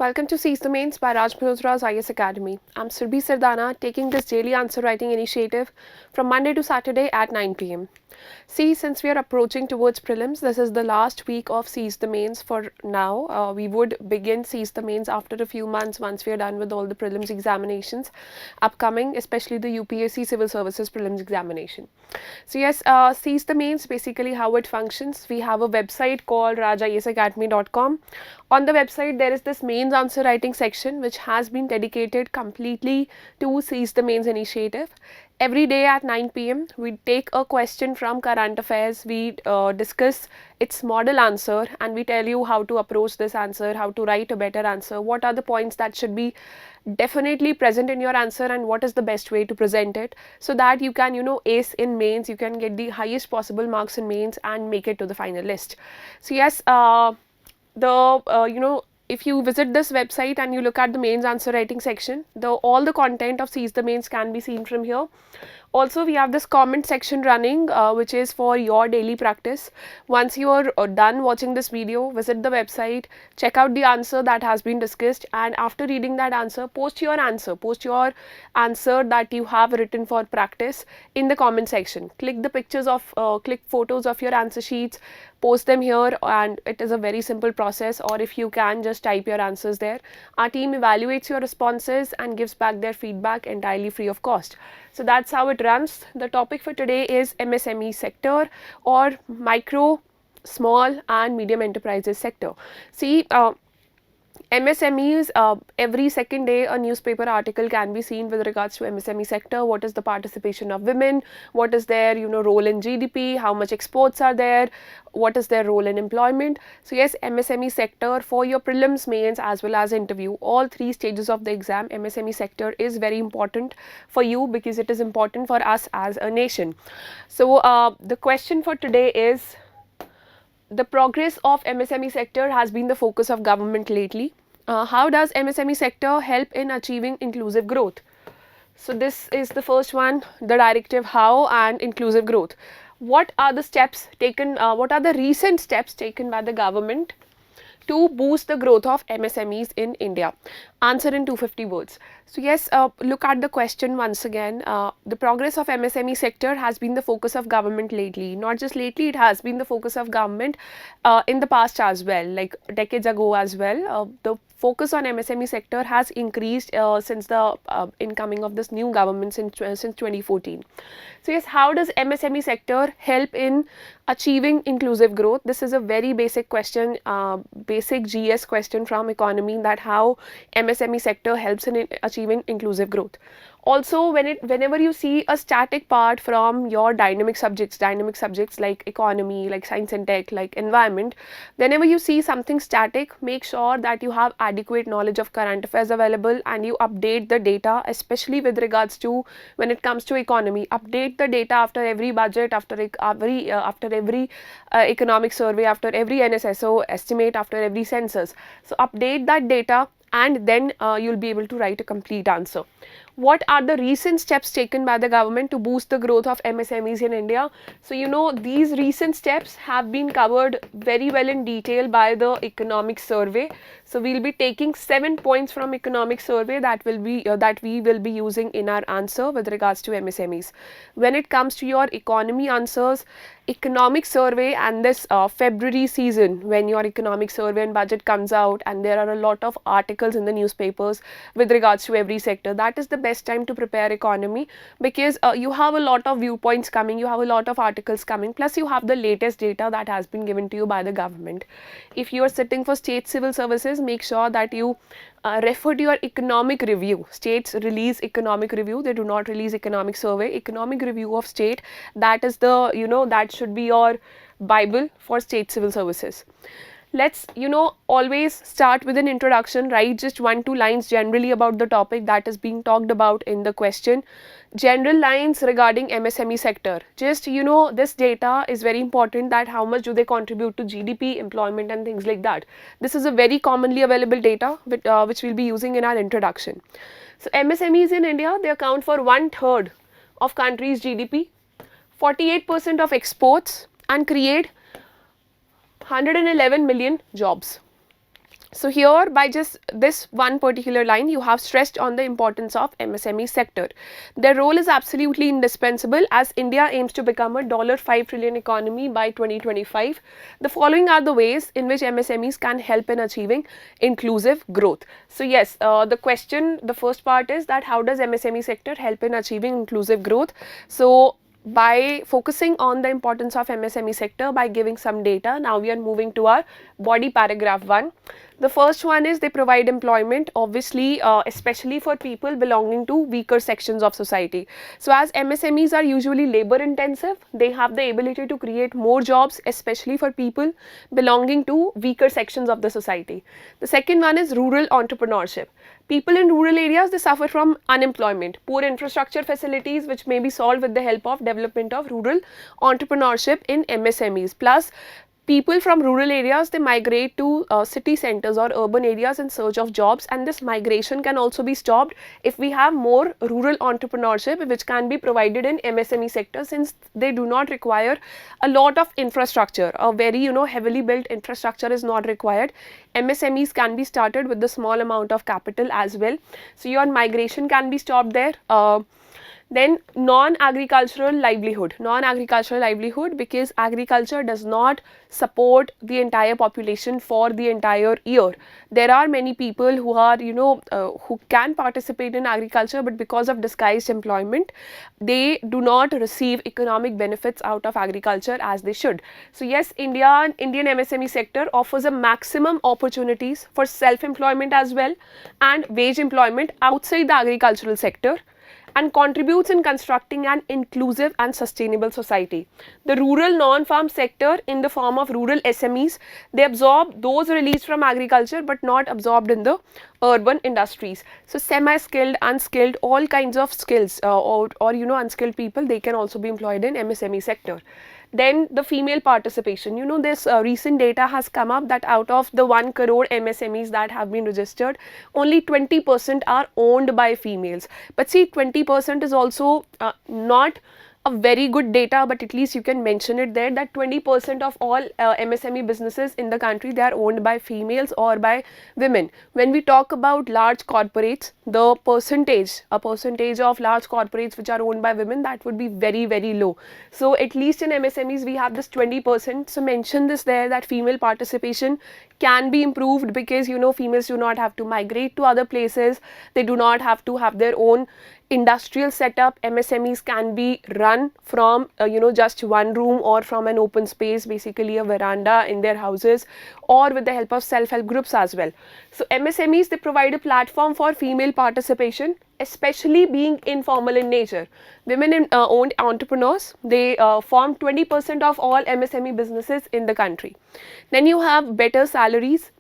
Welcome to Seize the Mains by Malhotra's IAS Academy. I'm Surbhi Sardana, taking this daily answer writing initiative from Monday to Saturday at 9 p.m. See, since we are approaching towards prelims, this is the last week of Seize the Mains for now. We would begin Seize the Mains after a few months once we are done with all the prelims examinations upcoming, especially the UPSC Civil Services prelims examination. So yes, Seize the Mains, basically how it functions. We have a website called rajayesacademy.com. On the website, there is this mains answer writing section which has been dedicated completely to Seize the Mains initiative. Every day at 9 p.m. we take a question from current affairs, we discuss its model answer and we tell you how to approach this answer, how to write a better answer, what are the points that should be definitely present in your answer and what is the best way to present it, so that you can ace in mains, you can get the highest possible marks in mains and make it to the final list. So yes, if you visit this website and you look at the mains answer writing section, all the content of Seize the Mains can be seen from here. Also, we have this comment section running which is for your daily practice. Once you are done watching this video, visit the website, check out the answer that has been discussed, and after reading that answer, post your answer that you have written for practice in the comment section. Click photos of your answer sheets, post them here, and it is a very simple process. Or if you can, just type your answers there. Our team evaluates your responses and gives back their feedback entirely free of cost. So that's how it runs. The topic for today is MSME sector, or micro, small and medium enterprises sector. See, MSMEs, every second day a newspaper article can be seen with regards to MSME sector. What is the participation of women, what is their role in GDP, how much exports are there, what is their role in employment. So yes, MSME sector for your prelims, mains as well as interview, all three stages of the exam, MSME sector is very important for you because it is important for us as a nation. So the question for today is, the progress of MSME sector has been the focus of government lately. How does MSME sector help in achieving inclusive growth? So this is the first one, the directive how and inclusive growth. What are the steps taken, what are the recent steps taken by the government to boost the growth of MSMEs in India? Answer in 250 words. So yes, look at the question once again. The progress of MSME sector has been the focus of government lately. Not just lately, it has been the focus of government in the past as well, like decades ago as well. The focus on MSME sector has increased since the incoming of this new government since 2014. So yes, how does MSME sector help in achieving inclusive growth? This is a very basic question, basic GS question from economy, that how MSME sector helps in achieving inclusive growth. Also, whenever you see a static part from your dynamic subjects like economy, like science and tech, like environment, whenever you see something static, make sure that you have adequate knowledge of current affairs available and you update the data, especially with regards to when it comes to economy. Update the data after every budget, after every economic survey, after every NSSO estimate, after every census. So update that data and then you'll be able to write a complete answer. What are the recent steps taken by the government to boost the growth of MSMEs in India? So these recent steps have been covered very well in detail by the economic survey. So we'll be taking 7 points from economic survey that we will be using in our answer with regards to MSMEs. When it comes to your economy answers, economic survey and this February season, when your economic survey and budget comes out and there are a lot of articles in the newspapers with regards to every sector, that is the best time to prepare economy, because you have a lot of viewpoints coming, you have a lot of articles coming, plus you have the latest data that has been given to you by the government. If you are sitting for state civil services, make sure that you refer to your economic review. States release economic review, they do not release economic survey. Economic review of state, that is the that should be your bible for state civil services. Let's always start with an introduction, write just 1-2 lines generally about the topic that is being talked about in the question. General lines regarding MSME sector. Just this data is very important, that how much do they contribute to GDP, employment and things like that. This is a very commonly available data which we'll be using in our introduction. So MSMEs in India, they account for 1/3 of country's GDP, 48% of exports and create 111 million jobs. So here, by just this one particular line, you have stressed on the importance of MSME sector. Their role is absolutely indispensable as India aims to become a $5 trillion economy by 2025. The following are the ways in which MSMEs can help in achieving inclusive growth. So yes, the first part is that how does MSME sector help in achieving inclusive growth? So by focusing on the importance of MSME sector by giving some data, now we are moving to our body paragraph 1. The first one is they provide employment, obviously especially for people belonging to weaker sections of society. So as MSMEs are usually labor intensive, they have the ability to create more jobs, especially for people belonging to weaker sections of the society. The second one is rural entrepreneurship. People in rural areas, they suffer from unemployment, poor infrastructure facilities which may be solved with the help of development of rural entrepreneurship in MSMEs. Plus, people from rural areas, they migrate to city centers or urban areas in search of jobs, and this migration can also be stopped if we have more rural entrepreneurship which can be provided in MSME sector, since they do not require a lot of infrastructure. A very heavily built infrastructure is not required. MSMEs can be started with the small amount of capital as well. So your migration can be stopped there. Then non-agricultural livelihood, because agriculture does not support the entire population for the entire year. There are many people who are who can participate in agriculture, but because of disguised employment, they do not receive economic benefits out of agriculture as they should. So yes, Indian MSME sector offers a maximum opportunities for self-employment as well and wage employment outside the agricultural sector, and contributes in constructing an inclusive and sustainable society. The rural non-farm sector in the form of rural SMEs, they absorb those released from agriculture but not absorbed in the urban industries. So semi-skilled, unskilled, all kinds of skills or unskilled people, they can also be employed in MSME sector. Then the female participation, this recent data has come up that out of the 1 crore MSMEs that have been registered, only 20% are owned by females. But see, 20% is also not a very good data, but at least you can mention it there that 20% of all MSME businesses in the country, they are owned by females or by women. When we talk about large corporates, the percentage of large corporates which are owned by women, that would be very, very low. So at least in MSMEs we have this 20%. So mention this there that female participation can be improved, because females do not have to migrate to other places, they do not have to have their own industrial setup. MSMEs can be run from just one room or from an open space, basically a veranda in their houses, or with the help of self-help groups as well. So MSMEs, they provide a platform for female participation, especially being informal in nature. Women owned entrepreneurs, they form 20% of all MSME businesses in the country. Then you have better salaries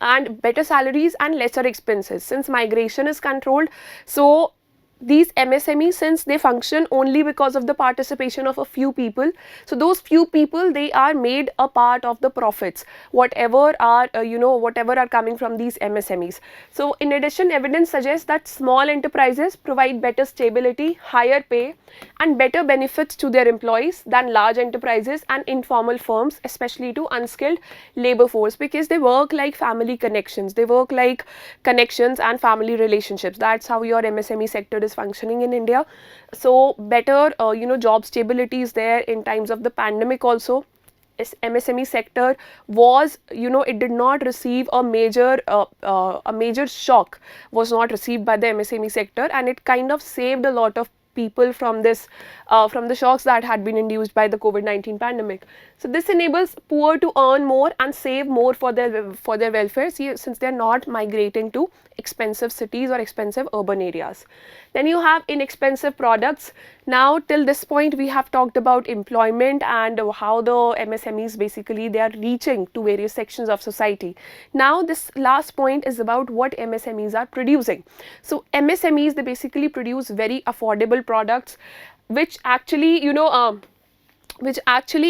and lesser expenses since migration is controlled. So these MSMEs, since they function only because of the participation of a few people, so those few people, they are made a part of the profits, whatever are whatever are coming from these MSMEs. So in addition, evidence suggests that small enterprises provide better stability, higher pay and better benefits to their employees than large enterprises and informal firms, especially to unskilled labor force, because they work like family connections, and family relationships. That's how your MSME sector is functioning in India. So better job stability is there in times of the pandemic also. MSME sector was, it did not receive a major shock, was not received by the MSME sector, and it kind of saved a lot of people from this from the shocks that had been induced by the COVID-19 pandemic. So this enables poor to earn more and save more for their welfare, since they are not migrating to expensive cities or expensive urban areas. Then you have inexpensive products. Now till this point we have talked about employment and how the MSMEs, basically they are reaching to various sections of society. Now this last point is about what MSMEs are producing. So MSMEs, they basically produce very affordable products which actually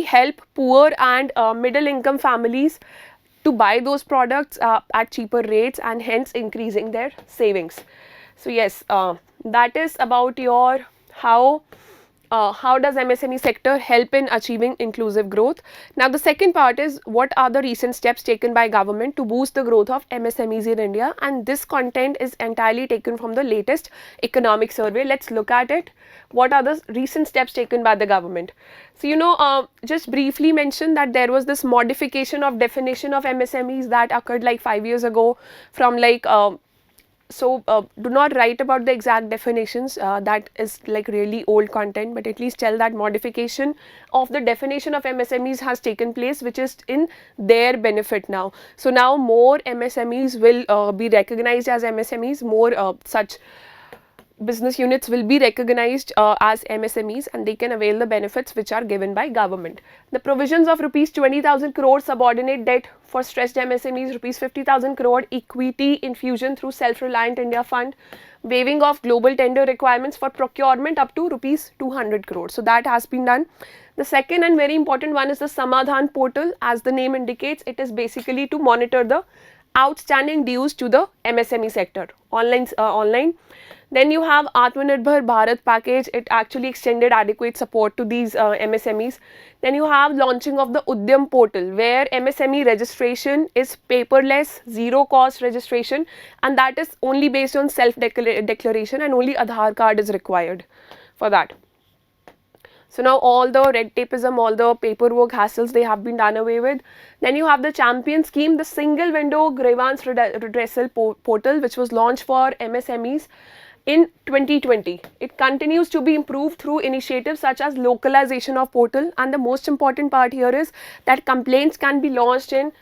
help poor and middle income families to buy those products at cheaper rates, and hence increasing their savings. So yes, that is about your how how does MSME sector help in achieving inclusive growth? Now the second part is what are the recent steps taken by government to boost the growth of MSMEs in India, and this content is entirely taken from the latest economic survey. Let's look at it. What are the recent steps taken by the government? So just briefly mention that there was this modification of definition of MSMEs that occurred like 5 years ago from like do not write about the exact definitions, that is like really old content, but at least tell that modification of the definition of MSMEs has taken place, which is in their benefit now. So now more MSMEs will be recognized as MSMEs, more such business units will be recognized as MSMEs, and they can avail the benefits which are given by government. The provisions of rupees 20,000 crore subordinate debt for stressed MSMEs, rupees 50,000 crore equity infusion through Self-Reliant India Fund, waiving of global tender requirements for procurement up to rupees 200 crore. So that has been done. The second and very important one is the Samadhan portal. As the name indicates, it is basically to monitor the outstanding dues to the MSME sector online. Then you have Atmanirbhar Bharat package. It actually extended adequate support to these MSMEs. Then you have launching of the Udyam portal, where MSME registration is paperless, zero cost registration, and that is only based on self declaration, and only Aadhaar card is required for that. So now all the red tapeism, all the paperwork hassles, they have been done away with. Then you have the champion scheme, the single window grievance redressal portal, which was launched for MSMEs in 2020. It continues to be improved through initiatives such as localization of portal, and the most important part here is that complaints can be launched in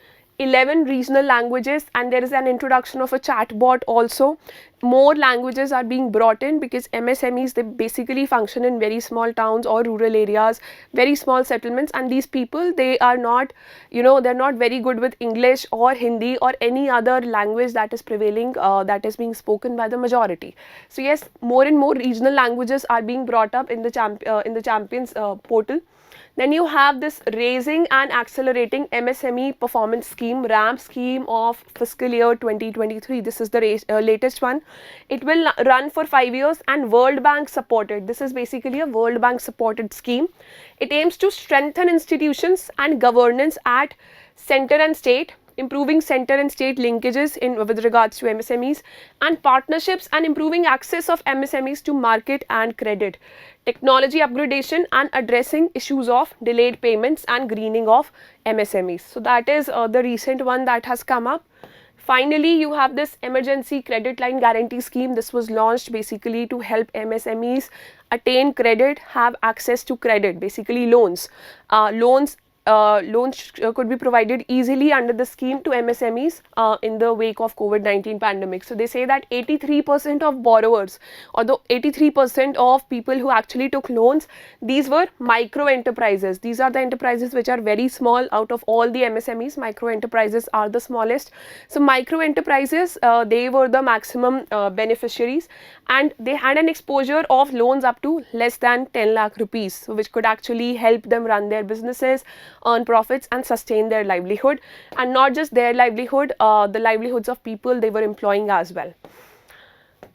11 regional languages, and there is an introduction of a chatbot also. More languages are being brought in because MSMEs, they basically function in very small towns or rural areas, very small settlements, and these people, they are not, they're not very good with English or Hindi or any other language that is prevailing, that is being spoken by the majority. So yes, more and more regional languages are being brought up in the champions portal. Then you have this raising and accelerating MSME performance scheme, ramp scheme of fiscal year 2023. This is the latest one. It will run for 5 years and World Bank supported. This is basically a World Bank supported scheme. It aims to strengthen institutions and governance at center and state, improving center and state linkages with regards to MSMEs, and partnerships and improving access of MSMEs to market and credit, technology upgradation, and addressing issues of delayed payments and greening of MSMEs. So that is the recent one that has come up. Finally, you have this emergency credit line guarantee scheme. This was launched basically to help MSMEs attain credit, have access to credit, basically loans. Loans could be provided easily under the scheme to MSMEs in the wake of COVID-19 pandemic. So they say that 83% of borrowers, or the 83% of people who actually took loans, these were micro enterprises. These are the enterprises which are very small. Out of all the MSMEs, micro enterprises are the smallest. So micro enterprises, they were the maximum beneficiaries, and they had an exposure of loans up to less than 10 lakh rupees, so which could actually help them run their businesses, earn profits, and sustain their livelihood, and not just their livelihood, the livelihoods of people they were employing as well.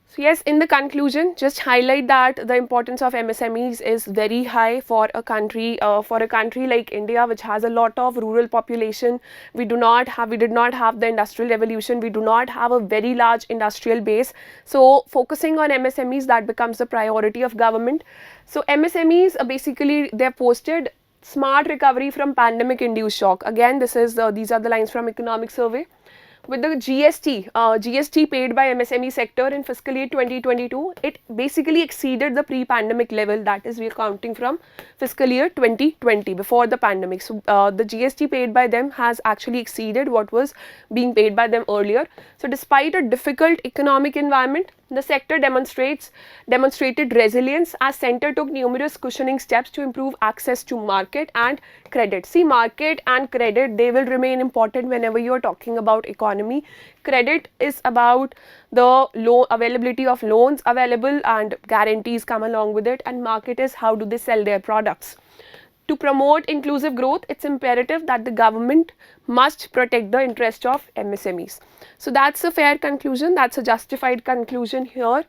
So yes, in the conclusion, just highlight that the importance of MSMEs is very high for a country like India, which has a lot of rural population. We did not have the industrial revolution. We do not have a very large industrial base. So focusing on MSMEs, that becomes the priority of government. So MSMEs basically, they're posted smart recovery from pandemic induced shock. Again, these are the lines from economic survey. With the GST paid by MSME sector in fiscal year 2022, it basically exceeded the pre-pandemic level. That is, we are counting from fiscal year 2020, before the pandemic. So the GST paid by them has actually exceeded what was being paid by them earlier. So despite a difficult economic environment, the sector demonstrated resilience as center took numerous cushioning steps to improve access to market and credit. See, market and credit, they will remain important whenever you are talking about economy. Credit is about the availability of loans available, and guarantees come along with it, and market is how do they sell their products. to promote inclusive growth, it's imperative that the government must protect the interest of MSMEs. So that's a fair conclusion, that's a justified conclusion here.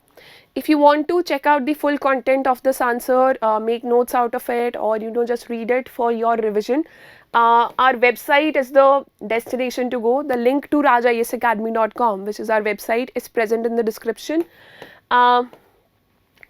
If you want to check out the full content of this answer, make notes out of it, or just read it for your revision, our website is the destination to go. The link to rajayesacademy.com, which is our website, is present in the description.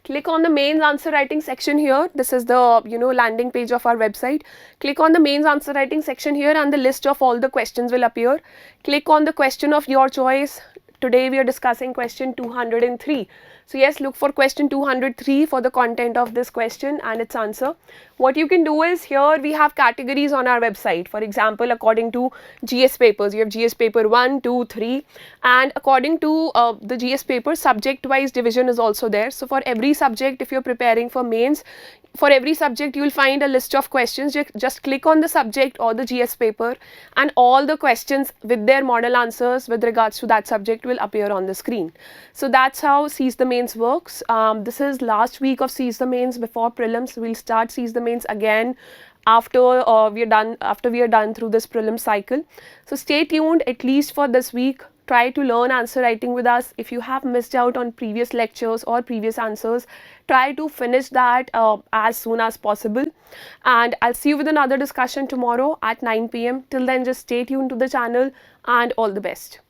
Click on the mains answer writing section here. This is the landing page of our website. Click on the mains answer writing section here and the list of all the questions will appear. Click on the question of your choice. Today we are discussing question 203. So yes, look for question 203 for the content of this question and its answer. What you can do is, here we have categories on our website. For example, according to GS papers, you have GS paper 1, 2, 3, and according to the GS paper, subject wise division is also there. So for every subject, if you are preparing for mains, for every subject you will find a list of questions. Just click on the subject or the GS paper and all the questions with their model answers with regards to that subject will appear on the screen. So that's how Seize the Mains works. This is last week of Seize the Mains before prelims. We'll start Seize the Mains again after we are done through this prelim cycle. So stay tuned at least for this week. Try to learn answer writing with us. If you have missed out on previous lectures or previous answers, try to finish that as soon as possible. And I'll see you with another discussion tomorrow at 9 p.m. Till then, just stay tuned to the channel and all the best.